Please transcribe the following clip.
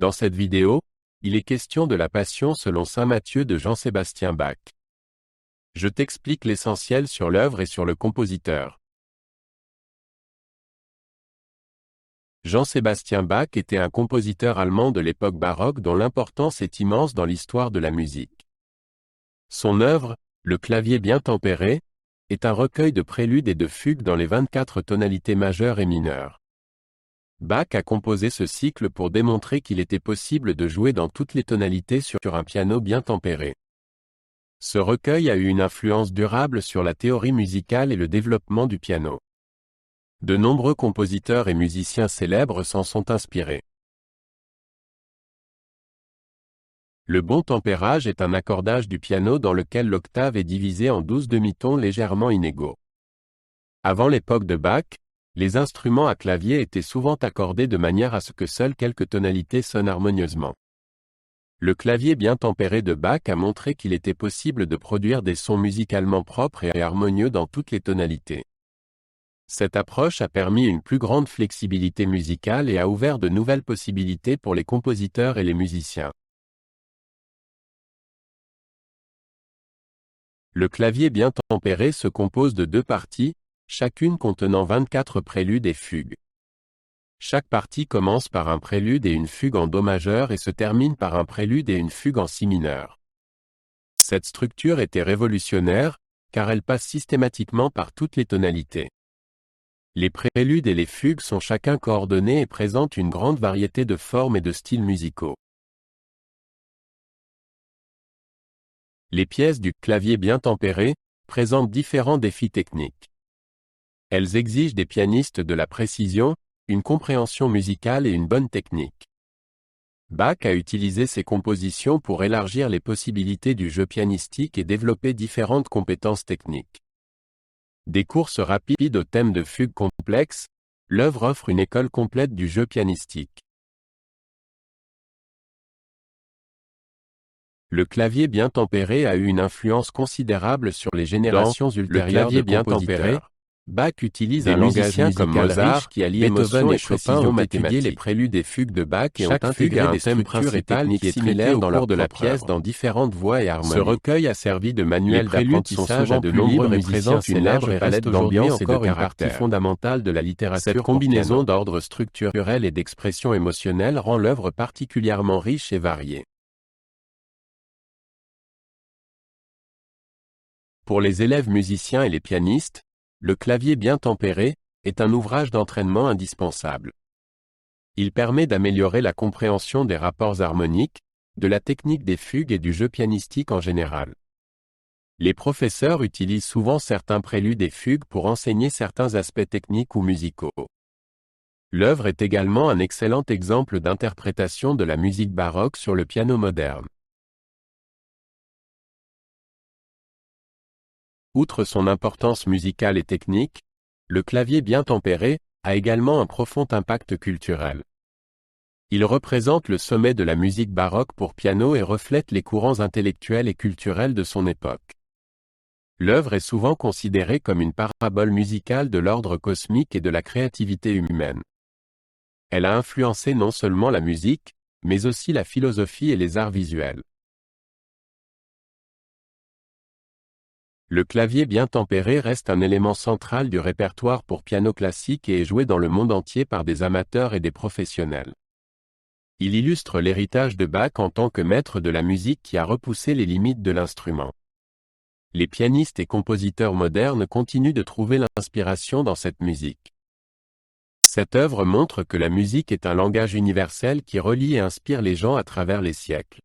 Dans cette vidéo, il est question de la Passion selon saint Matthieu de Jean-Sébastien Bach. Je t'explique l'essentiel sur l'œuvre et sur le compositeur. Jean-Sébastien Bach était un compositeur allemand de l'époque baroque dont l'importance est immense dans l'histoire de la musique. Son œuvre, le clavier bien tempéré, est un recueil de préludes et de fugues dans les 24 tonalités majeures et mineures. Bach a composé ce cycle pour démontrer qu'il était possible de jouer dans toutes les tonalités sur un piano bien tempéré. Ce recueil a eu une influence durable sur la théorie musicale et le développement du piano. De nombreux compositeurs et musiciens célèbres s'en sont inspirés. Le bon tempérage est un accordage du piano dans lequel l'octave est divisée en 12 demi-tons légèrement inégaux. Avant l'époque de Bach, les instruments à clavier étaient souvent accordés de manière à ce que seules quelques tonalités sonnent harmonieusement. Le clavier bien tempéré de Bach a montré qu'il était possible de produire des sons musicalement propres et harmonieux dans toutes les tonalités. Cette approche a permis une plus grande flexibilité musicale et a ouvert de nouvelles possibilités pour les compositeurs et les musiciens. Le clavier bien tempéré se compose de deux parties, chacune contenant 24 préludes et fugues. Chaque partie commence par un prélude et une fugue en do majeur et se termine par un prélude et une fugue en si mineur. Cette structure était révolutionnaire, car elle passe systématiquement par toutes les tonalités. Les préludes et les fugues sont chacun coordonnés et présentent une grande variété de formes et de styles musicaux. Les pièces du clavier bien tempéré présentent différents défis techniques. Elles exigent des pianistes de la précision, une compréhension musicale et une bonne technique. Bach a utilisé ses compositions pour élargir les possibilités du jeu pianistique et développer différentes compétences techniques. Des courses rapides au thème de fugues complexes, l'œuvre offre une école complète du jeu pianistique. Le clavier bien tempéré a eu une influence considérable sur les générations ultérieures de compositeurs. Bach utilise un langage musical comme Mozart qui allie émotion et précision mathématique. Les préludes et fugues de Bach et ont intégré des thèmes principaux qui est similaires dans leur de la pièce dans différentes voix et harmonies. Ce recueil a servi de manuel d'apprentissage à de nombreux musiciens célèbres et reste d'ambiance et encore une partie fondamentale de la littérature. Cette combinaison d'ordre structurel et d'expression émotionnelle rend l'œuvre particulièrement riche et variée. Pour les élèves musiciens et les pianistes, le clavier bien tempéré est un ouvrage d'entraînement indispensable. Il permet d'améliorer la compréhension des rapports harmoniques, de la technique des fugues et du jeu pianistique en général. Les professeurs utilisent souvent certains préludes et fugues pour enseigner certains aspects techniques ou musicaux. L'œuvre est également un excellent exemple d'interprétation de la musique baroque sur le piano moderne. Outre son importance musicale et technique, le clavier bien tempéré a également un profond impact culturel. Il représente le sommet de la musique baroque pour piano et reflète les courants intellectuels et culturels de son époque. L'œuvre est souvent considérée comme une parabole musicale de l'ordre cosmique et de la créativité humaine. Elle a influencé non seulement la musique, mais aussi la philosophie et les arts visuels. Le clavier bien tempéré reste un élément central du répertoire pour piano classique et est joué dans le monde entier par des amateurs et des professionnels. Il illustre l'héritage de Bach en tant que maître de la musique qui a repoussé les limites de l'instrument. Les pianistes et compositeurs modernes continuent de trouver l'inspiration dans cette musique. Cette œuvre montre que la musique est un langage universel qui relie et inspire les gens à travers les siècles.